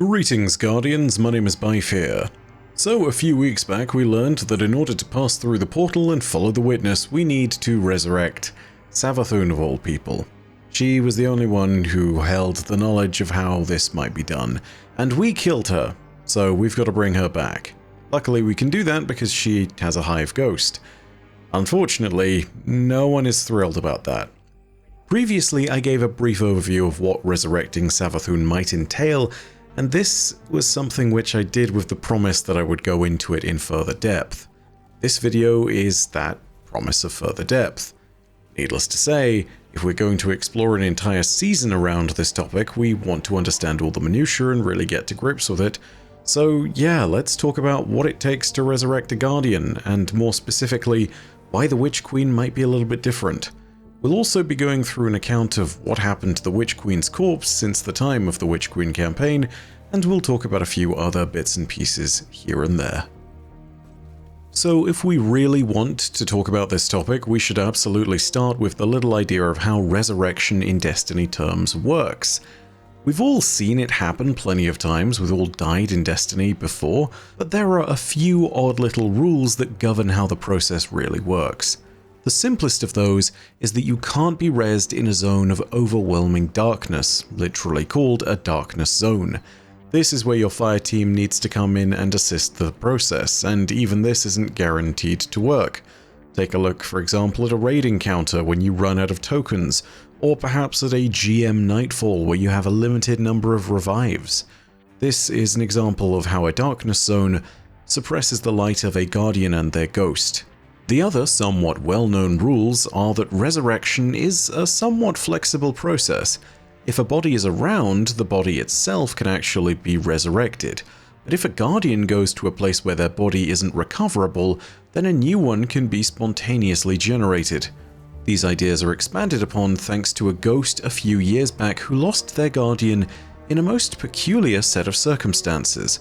Greetings, Guardians, my name is Bife here. So, a few weeks back we learned that in order to pass through the portal and follow the witness, we need to resurrect Savathun of all people. She was the only one who held the knowledge of how this might be done, and we killed her, so we've got to bring her back. Luckily we can do that because she has a hive ghost. Unfortunately, no one is thrilled about that. Previously I gave a brief overview of what resurrecting Savathun might entail, and this was something which I did with the promise that I would go into it in further depth. This video is that promise of further depth. Needless to say, if we're going to explore an entire season around this topic, we want to understand all the minutiae and really get to grips with it. So yeah, let's talk about what it takes to resurrect a Guardian, and more specifically, why the Witch Queen might be a little bit different. We'll also be going through an account of what happened to the Witch Queen's corpse since the time of the Witch Queen campaign, and we'll talk about a few other bits and pieces here and there. So if we really want to talk about this topic, we should absolutely start with the little idea of how resurrection in Destiny terms works. We've all seen it happen plenty of times, we've all died in Destiny before, but there are a few odd little rules that govern how the process really works. The simplest of those is that you can't be rezzed in a zone of overwhelming darkness, literally called a darkness zone. This is where your fire team needs to come in and assist the process, and even this isn't guaranteed to work. Take a look, for example, at a raid encounter when you run out of tokens, or perhaps at a GM Nightfall where you have a limited number of revives. This is an example of how a darkness zone suppresses the light of a Guardian and their ghost. The other somewhat well-known rules are that resurrection is a somewhat flexible process. If a body is around, the body itself can actually be resurrected, but if a Guardian goes to a place where their body isn't recoverable, then a new one can be spontaneously generated. These ideas are expanded upon thanks to a ghost a few years back who lost their Guardian in a most peculiar set of circumstances.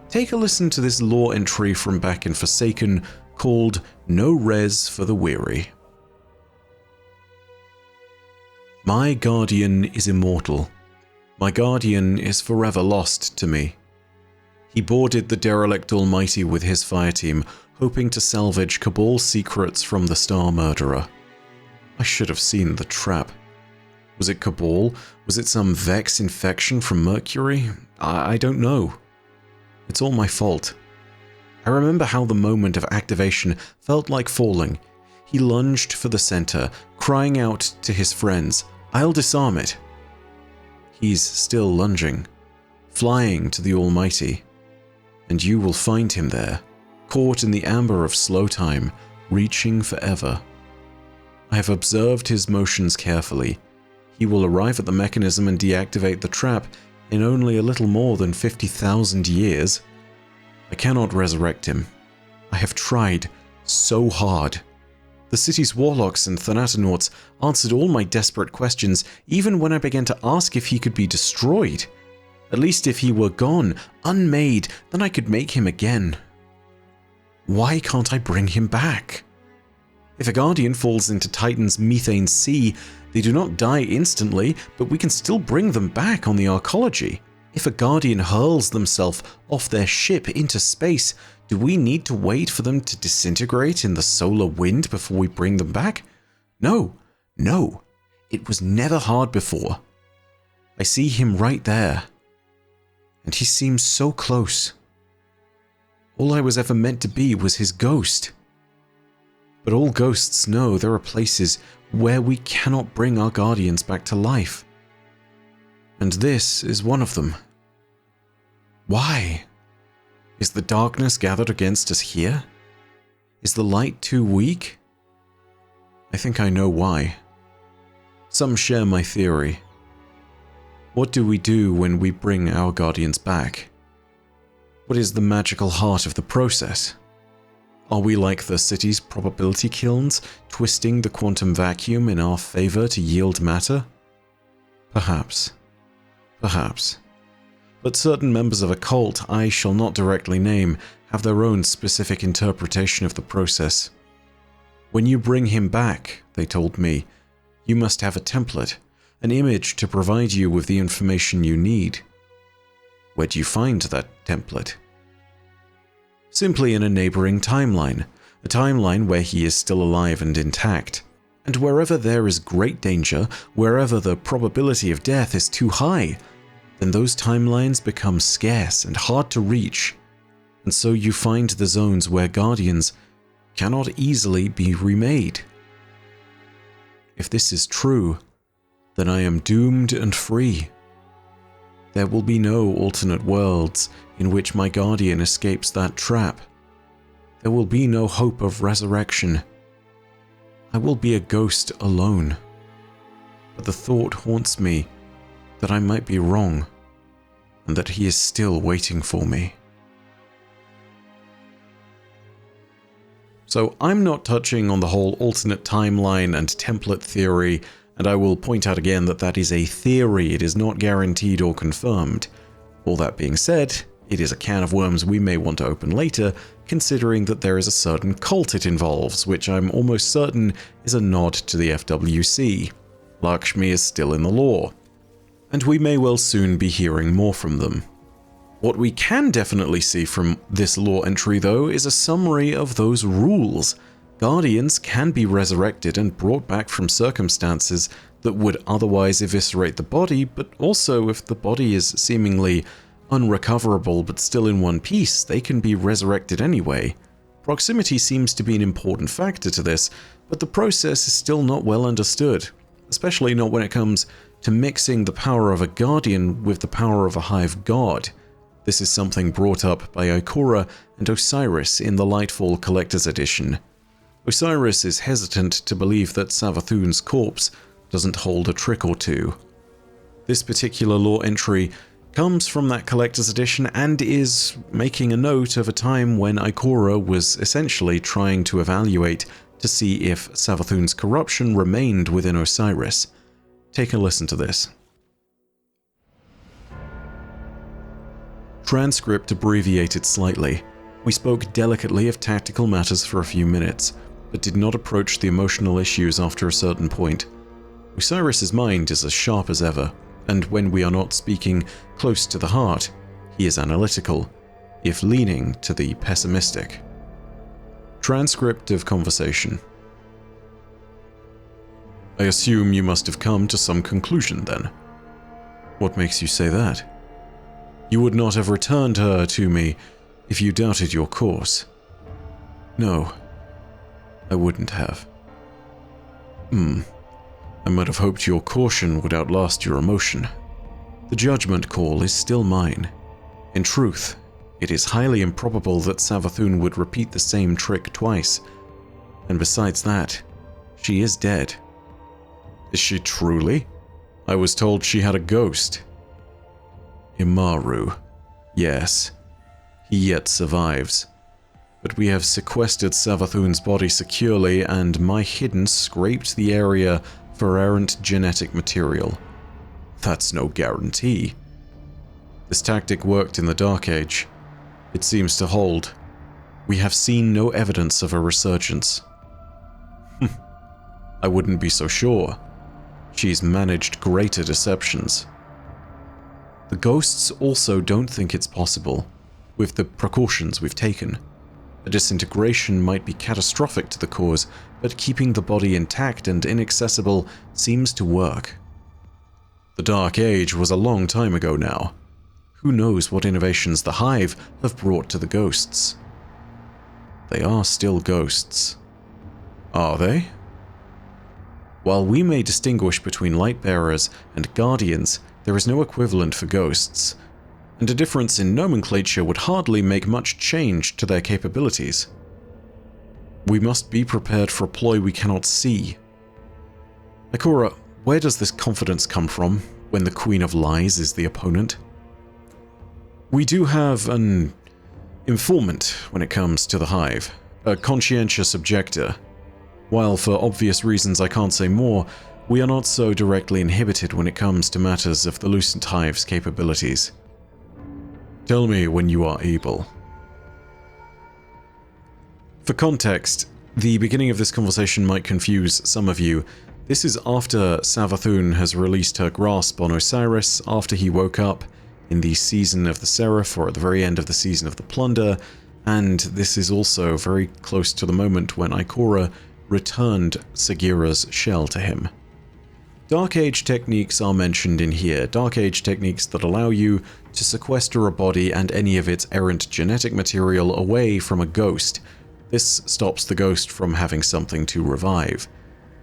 Take a listen to this lore entry from back in Forsaken called No Res for the Weary. My Guardian is immortal. My Guardian is forever lost to me. He boarded the derelict Almighty with his fire team, hoping to salvage Cabal secrets from the Star Murderer. I should have seen the trap. Was it Cabal? Was it some Vex infection from Mercury? I don't know. It's all my fault. I remember how the moment of activation felt like falling. He lunged for the center, crying out to his friends, "I'll disarm it." He's still lunging, flying to the Almighty, and you will find him there, caught in the amber of slow time, reaching forever. I have observed his motions carefully. He will arrive at the mechanism and deactivate the trap in only a little more than 50,000 years. I cannot resurrect him. I have tried so hard. The city's warlocks and Thanatonauts answered all my desperate questions, even when I began to ask if he could be destroyed. At least if he were gone, unmade, then I could make him again. Why can't I bring him back? If a Guardian falls into Titan's methane sea, they do not die instantly, but we can still bring them back on the Arcology. If a Guardian hurls themselves off their ship into space, do we need to wait for them to disintegrate in the solar wind before we bring them back? No, no, it was never hard before. I see him right there, and he seems so close. All I was ever meant to be was his ghost. But all ghosts know there are places where we cannot bring our Guardians back to life. And this is one of them. Why? Is the darkness gathered against us here? Is the light too weak? I think I know why. Some share my theory. What do we do when we bring our Guardians back? What is the magical heart of the process? Are we like the city's probability kilns, twisting the quantum vacuum in our favor to yield matter? Perhaps. Perhaps. But certain members of a cult I shall not directly name have their own specific interpretation of the process. When you bring him back, they told me, you must have a template, an image to provide you with the information you need. Where do you find that template? Simply in a neighboring timeline, a timeline where he is still alive and intact. And wherever there is great danger, wherever the probability of death is too high, then those timelines become scarce and hard to reach. And so you find the zones where Guardians cannot easily be remade. If this is true, then I am doomed and free. There will be no alternate worlds in which my Guardian escapes that trap. There will be no hope of resurrection. I will be a ghost alone. But the thought haunts me that I might be wrong, and that he is still waiting for me. So I'm not touching on the whole alternate timeline and template theory, and I will point out again that that is a theory, it is not guaranteed or confirmed. All that being said, it is a can of worms we may want to open later, considering that there is a certain cult it involves, which I'm almost certain is a nod to the FWC. Lakshmi is still in the lore, and we may well soon be hearing more from them. What we can definitely see from this lore entry, though, is a summary of those rules. Guardians can be resurrected and brought back from circumstances that would otherwise eviscerate the body, but also if the body is seemingly unrecoverable but still in one piece, they can be resurrected anyway. Proximity seems to be an important factor to this, but the process is still not well understood, especially not when it comes to mixing the power of a Guardian with the power of a Hive God. This is something brought up by Ikora and Osiris in the Lightfall Collector's Edition. Osiris is hesitant to believe that Savathun's corpse doesn't hold a trick or two. This particular lore entry comes from that Collector's Edition and is making a note of a time when Ikora was essentially trying to evaluate to see if Savathun's corruption remained within Osiris. Take a listen to this. Transcript abbreviated slightly. We spoke delicately of tactical matters for a few minutes, but did not approach the emotional issues after a certain point. Osiris's mind is as sharp as ever, and when we are not speaking close to the heart, he is analytical, if leaning to the pessimistic. Transcript of conversation. I assume you must have come to some conclusion then. What makes you say that? You would not have returned her to me if you doubted your course. No, I wouldn't have. I might have hoped your caution would outlast your emotion. The judgment call is still mine. In truth, it is highly improbable that Savathun would repeat the same trick twice. And besides that, she is dead. Is she truly? I was told she had a ghost. Imaru. Yes. He yet survives. But we have sequestered Savathun's body securely, and my hidden scraped the area for errant genetic material. That's no guarantee. This tactic worked in the Dark Age. It seems to hold. We have seen no evidence of a resurgence. I wouldn't be so sure. She's managed greater deceptions. The ghosts also don't think it's possible, with the precautions we've taken. A disintegration might be catastrophic to the cause, but keeping the body intact and inaccessible seems to work. The Dark Age was a long time ago now. Who knows what innovations the Hive have brought to the ghosts? They are still ghosts. Are they? While we may distinguish between Lightbearers and Guardians, there is no equivalent for ghosts, and a difference in nomenclature would hardly make much change to their capabilities. We must be prepared for a ploy we cannot see. Ikora, where does this confidence come from when the Queen of Lies is the opponent? We do have an informant when it comes to the Hive, a conscientious objector. While for obvious reasons I can't say more, we are not so directly inhibited when it comes to matters of the Lucent Hive's capabilities. Tell me when you are able. For context, the beginning of this conversation might confuse some of you. This is after Savathun has released her grasp on Osiris, after he woke up. in the Season of the Seraph, or at the very end of the Season of the Plunder, and this is also very close to the moment when Ikora returned Sagira's shell to him. Dark Age techniques are mentioned in here, Dark Age techniques that allow you to sequester a body and any of its errant genetic material away from a ghost. This stops the ghost from having something to revive.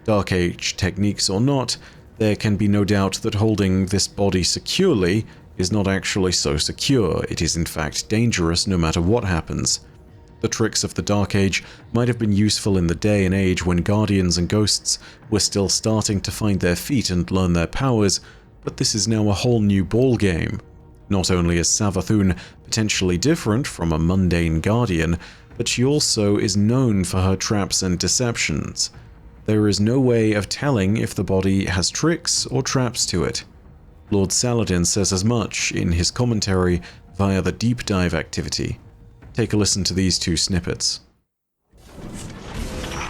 Dark Age techniques or not, there can be no doubt that holding this body securely is not actually so secure. It is in fact dangerous no matter what happens. The tricks of the Dark Age might have been useful in the day and age when guardians and ghosts were still starting to find their feet and learn their powers, but this is now a whole new ballgame. Not only is Savathun potentially different from a mundane guardian, but she also is known for her traps and deceptions. There is no way of telling if the body has tricks or traps to it. Lord Saladin says as much in his commentary via the Deep Dive activity. Take a listen to these two snippets.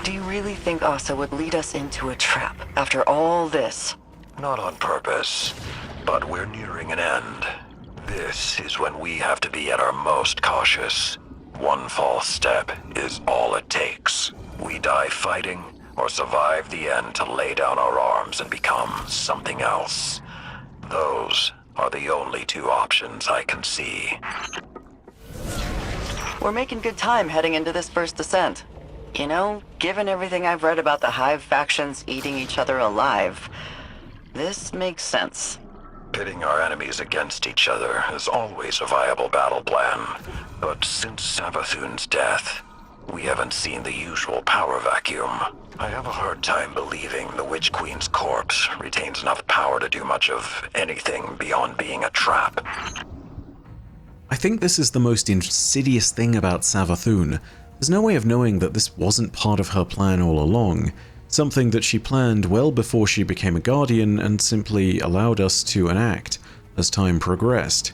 Do you really think Asa would lead us into a trap after all this? Not on purpose, but we're nearing an end. This is when we have to be at our most cautious. One false step is all it takes. We die fighting, or survive the end to lay down our arms and become something else. Those are the only two options I can see. We're making good time heading into this first descent. You know, given everything I've read about the Hive factions eating each other alive, this makes sense. Pitting our enemies against each other is always a viable battle plan, but since Savathun's death, we haven't seen the usual power vacuum. I have a hard time believing the Witch Queen's corpse retains enough power to do much of anything beyond being a trap. I think this is the most insidious thing about Savathun. There's no way of knowing that this wasn't part of her plan all along, something that she planned well before she became a Guardian and simply allowed us to enact as time progressed.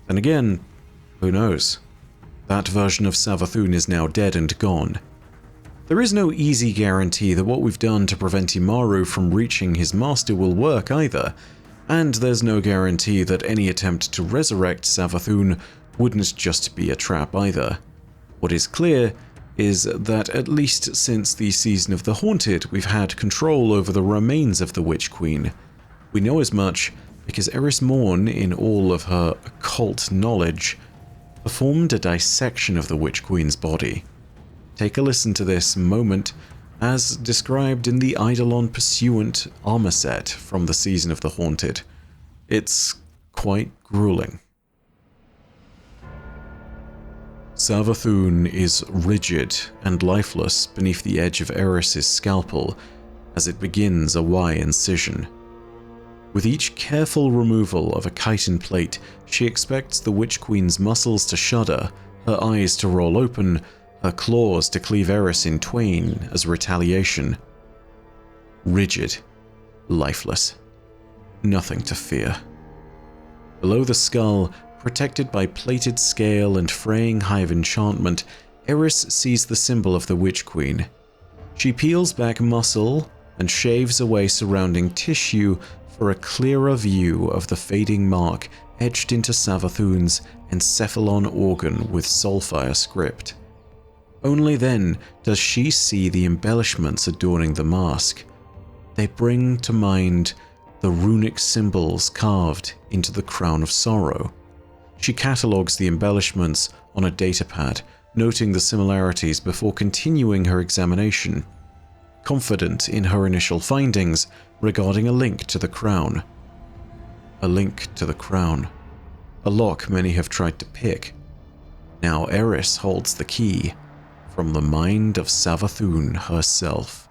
And again, who knows? That version of Savathun is now dead and gone. There is no easy guarantee that what we've done to prevent Imaru from reaching his master will work either, and there's no guarantee that any attempt to resurrect Savathun wouldn't just be a trap either. What is clear is that at least since the Season of the Haunted, we've had control over the remains of the Witch Queen. We know as much because Eris Morn, in all of her occult knowledge, performed a dissection of the Witch Queen's body. Take a listen to this moment as described in the Eidolon Pursuant armor set from the Season of the Haunted. It's quite grueling. Savathun is rigid and lifeless beneath the edge of Eris's scalpel as it begins a Y incision. With each careful removal of a chitin plate, she expects the Witch Queen's muscles to shudder, her eyes to roll open, her claws to cleave Eris in twain as retaliation. Rigid, lifeless, nothing to fear. Below the skull, protected by plated scale and fraying hive enchantment, Eris sees the symbol of the Witch Queen. She peels back muscle and shaves away surrounding tissue for a clearer view of the fading mark etched into Savathun's encephalon organ with Soulfire script. Only then does she see the embellishments adorning the mask. They bring to mind the runic symbols carved into the Crown of Sorrow. She catalogues the embellishments on a datapad, noting the similarities before continuing her examination, confident in her initial findings regarding a link to the crown. A link to the crown. A lock many have tried to pick. Now Eris holds the key from the mind of Savathun herself.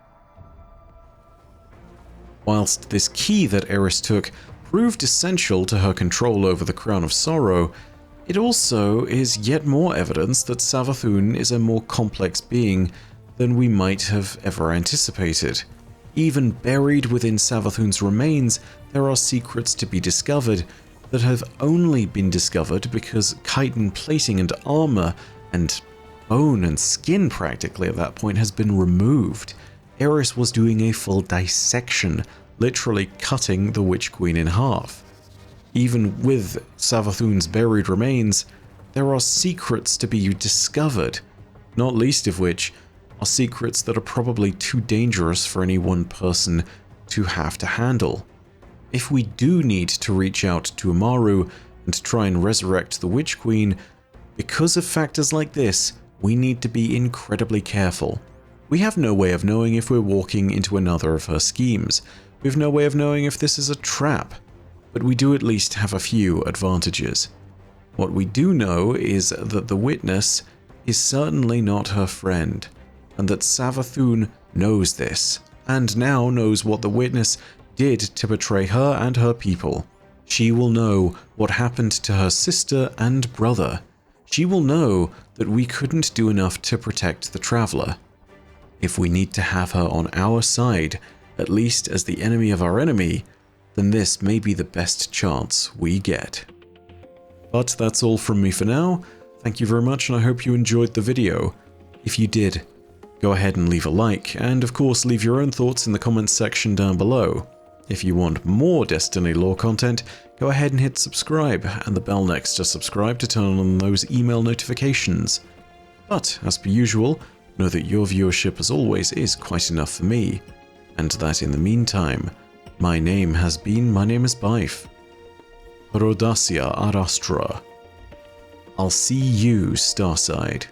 Whilst this key that Eris took proved essential to her control over the Crown of Sorrow, it also is yet more evidence that Savathun is a more complex being than we might have ever anticipated. Even buried within Savathun's remains, there are secrets to be discovered that have only been discovered because chitin plating and armor and bone and skin practically at that point has been removed. Eris was doing a full dissection, literally cutting the Witch Queen in half. Even with Savathun's buried remains, there are secrets to be discovered, not least of which are secrets that are probably too dangerous for any one person to have to handle. If we do need to reach out to Amaru and try and resurrect the Witch Queen, because of factors like this, we need to be incredibly careful. We have no way of knowing if we're walking into another of her schemes. We have no way of knowing if this is a trap, but we do at least have a few advantages. What we do know is that the Witness is certainly not her friend, and that Savathun knows this, and now knows what the Witness did to betray her and her people. She will know what happened to her sister and brother. She will know that we couldn't do enough to protect the Traveler. If we need to have her on our side, at least as the enemy of our enemy, then this may be the best chance we get. But that's all from me for now. Thank you very much, and I hope you enjoyed the video. If you did, go ahead and leave a like, and of course leave your own thoughts in the comments section down below. If you want more Destiny lore content, go ahead and hit subscribe and the bell next to subscribe to turn on those email notifications. But, as per usual, know that your viewership as always is quite enough for me, and that in the meantime, my name is Bife. Rhodacia ad Astra. I'll see you, Starside.